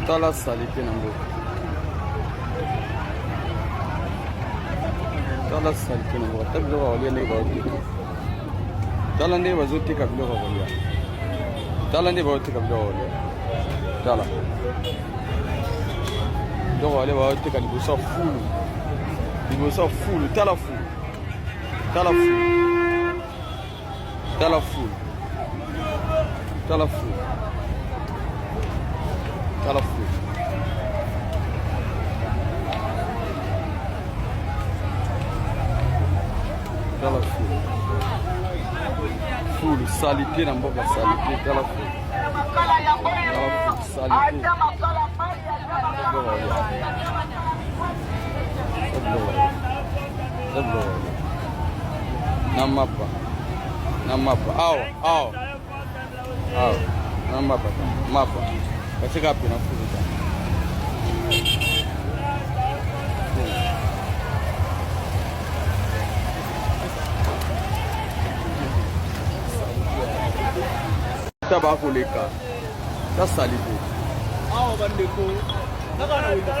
Tala salite na mboka. Tala salite na mboka. Tabi loka walia ndenge baotika. Tala ndenge bazotika biloko walia. Tala ndenge baotika biloko walia. Tala. Biloko walia baotika liboso fulu. Liboso fulu. Tala fulu. Tala fulu. Tala fulu. Tala fulu. Tala fulu. Tala fulu. Fulu salite na mboka salite. Tala fulu. Tala fulu salite. Na mapa. Na mapa. Awa. Awa. Awa. Na mapa. Mapa. Katika hapo na fulu. Tabako leka. Ta salite. Awa bandeko. Nakana wita.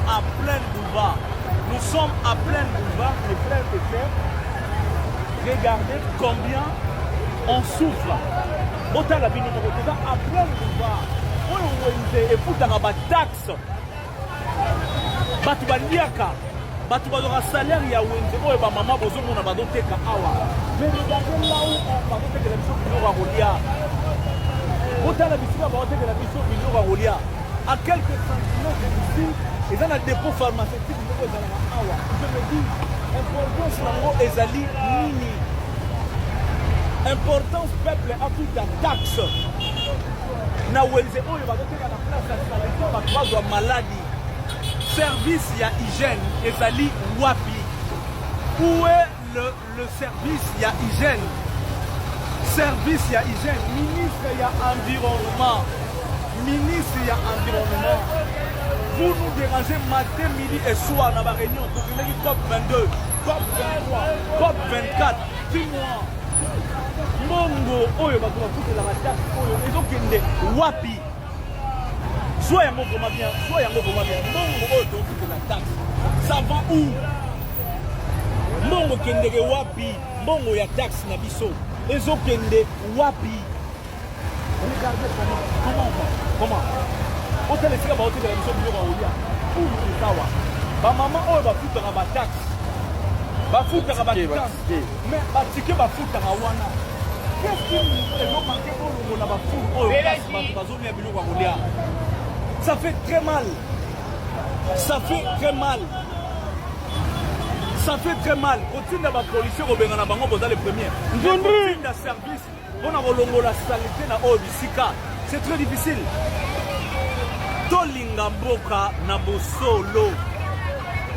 À plein boulevard. Nous sommes à plein boulevard, mes frères et sœurs. Regardez combien on souffle. Autant la vie nous à plein boulevard. On est et pour la taxe. Batu bandiaka. Batu badora salaire ya wenze. Oh ba maman bozo mona badoteka awa. Mais regardez là où on va voter que la mission de Rolia. Autant la mission va voter que la mission de Rolia. À quelques centimètres d'ici, ils ont un dépôt pharmaceutique. Je me dis, importance de Ezali Nini. Importance peuple à toute la taxe. Na wenze oh il va voter à la place de la santé, va maladie. Service ya hygiène Ezali Wapi. Où est le service ya hygiène? Service ya hygiène. Ministre ya environnement. Ministre ya environnement. Vous nous dérangez matin, midi et soir dans la réunion pour que les COP 22, COP 23, COP 24, 6 mois. Mongo, oyo va foutre la taxe, oyo, et donc il est wapi. Soit un mot comme bien, soit un mot comme bien. Mongo, oyo, donc foutre la taxe. Ça va où? Mongo kende wapi, mongo ya taxe na biso. Et donc kende wapi. Regardez comment on va. Comment? On t'a laissé la beauté de la mission de Rolia. Où est Tawa? Ma maman, oh, va foutre à ma taxe. Va foutre à ma taxe. Mais va ticket, va foutre à Wana. Qu'est-ce qui nous a manqué pour nous? On a foutu. Oh, Rolia. Ça fait très mal. Ça fait très mal. Ça fait très mal. Continue à ma policier, Robin Nabango, vous allez les premiers. Continue à service. On a relongé la saleté na Obisika. C'est très difficile. Tolinga mboka na bosolo.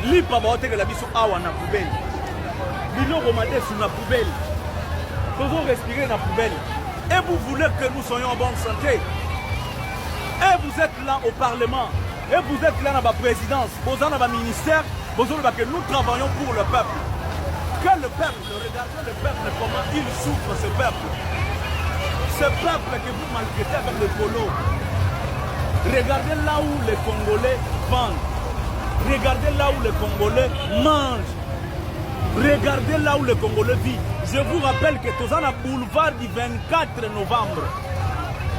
Lipa baote que la biso awa na poubelle. Biloko madesu na poubelle. Faisons respirer na poubelle. Et vous voulez que nous soyons en bonne santé. Et vous êtes là au Parlement. Et vous êtes là dans la présidence. Vous êtes dans le ministère. Vous êtes que nous travaillons pour le peuple. Que le peuple, regardez le peuple, comment il souffre ce peuple. Ce peuple que vous maltraitez avec le polo. Regardez là où les Congolais vendent. Regardez là où les Congolais mangent. Regardez là où les Congolais vivent. Je vous rappelle que nous sommes à boulevard du 24 novembre.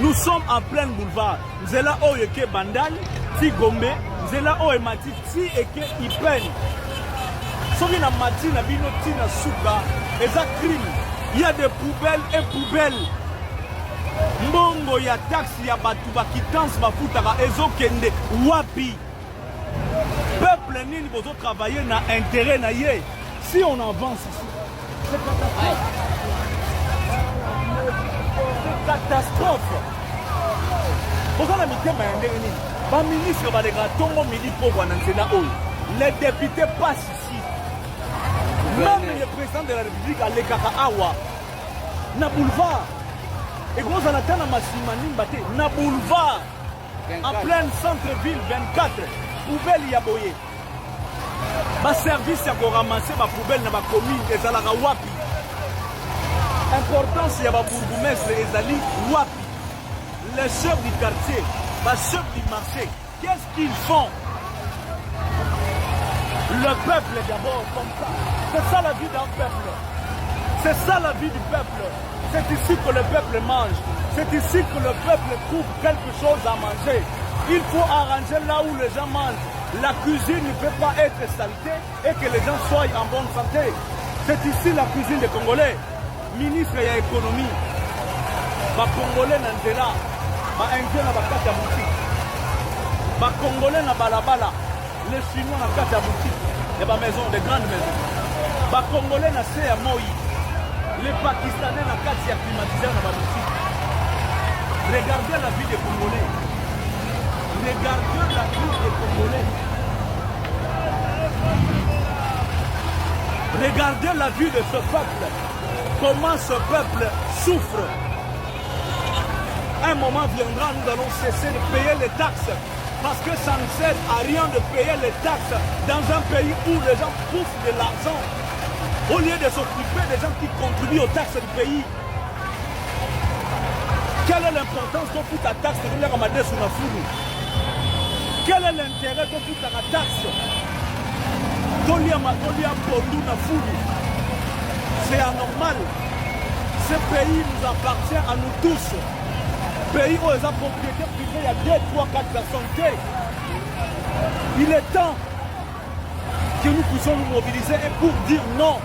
Nous sommes en plein boulevard. Nous sommes là où il y a Bandal, si Gombe, nous sommes là où il y a Mati, si et que Ipen. Si il y a Mati, il y a Binotina, Souka, et ça crime. Il y a des poubelles et poubelles. Mbongo ya taxi ya batuba qui danse bafutaka ezokende wapi. Peuple nini bozo travailler na intérêt na ye. Si on avance ici, c'est catastrophe. C'est catastrophe. Pourquoi la mitema ya ndenge nini? Ba ministre ba lega tongo midi poko na nzela oyo. Les députés passent ici. Même le président de la République a lekaka awa na boulevard. Et quand on attend à Massimani Mbate, na boulevard, en plein centre-ville 24, poubelle Yaboye. baservice ya koramase bapoubele na bacommune ezalaka wapi? Importance ya babourgmestre ezali wapi? Les chefs du quartier, les chefs du marché, qu'est-ce qu'ils font? Le peuple d'abord, comme ça. C'est ça la vie d'un peuple. C'est ça la vie du peuple. C'est ici que le peuple mange. C'est ici que le peuple trouve quelque chose à manger. Il faut arranger là où les gens mangent. La cuisine ne peut pas être saleté et que les gens soient en bonne santé. C'est ici la cuisine des Congolais. Ministre de l'économie, les Congolais na nzela, les Indiens na bakata boutique, les Congolais na balabala, les Chinois na kata boutique, et les maisons, des grandes maisons. Les Congolais na se ya moi, les Pakistanais na kati ya climatiseur na ba boutique. Regardez la vie des Congolais. Regardez la vie des Congolais. Regardez la vie de ce peuple. Comment ce peuple souffre. Un moment viendra, nous allons cesser de payer les taxes. Parce que ça ne sert à rien de payer les taxes dans un pays où les gens poussent de l'argent. Au lieu de s'occuper des gens qui contribuent aux taxes du pays. Quelle est l'importance qu'on fout ta taxe de venir ramader sur la foule? Quel est l'intérêt qu'on fout ta taxe? C'est anormal. Ce pays nous appartient à nous tous. Pays où les propriétés privées, il y a 2, 3, 4 personnes. Il est temps que nous puissions nous mobiliser et pour dire non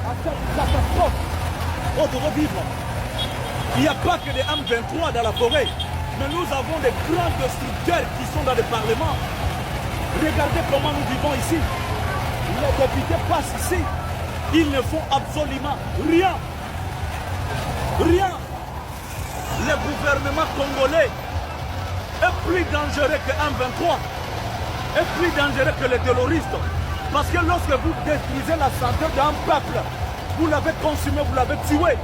à cette catastrophe. On devrait vivre. Il n'y a pas que des M23 dans la forêt, mais nous avons des grands destructeurs qui sont dans le Parlement. Regardez comment nous vivons ici. Les députés passent ici. Ils ne font absolument rien. Rien. Le gouvernement congolais est plus dangereux que M23. Est plus dangereux que les terroristes. Parce que lorsque vous détruisez la santé d'un peuple, vous l'avez consumé, vous l'avez tué.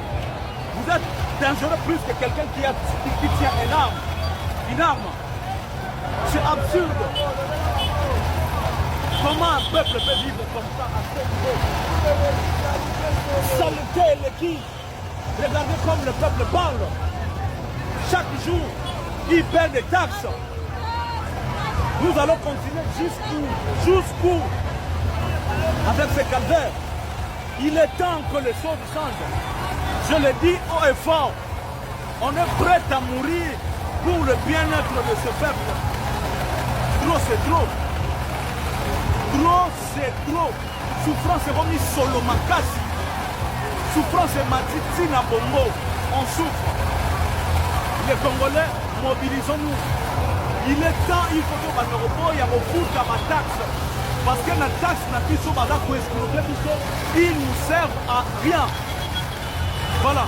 Vous êtes dangereux plus que quelqu'un qui tient une arme. Une arme. C'est absurde. Comment un peuple peut vivre comme ça à ce niveau? Saleté et l'équipe. Regardez comme le peuple parle. Chaque jour, il paie des taxes. Nous allons continuer jusqu'où avec ces calvaires. Il est temps que les choses changent. Je le dis haut et fort. On est prêt à mourir pour le bien-être de ce peuple. Trop, c'est trop. Trop, c'est trop. Souffrance est remise solo makasi. Souffrance est matiti na bombo. On souffre. Les Congolais, mobilisons-nous. Il est temps, il faut que il y a beaucoup de taxes. Parce que la taxe n'a plus sur il nous servent à rien. Voilà.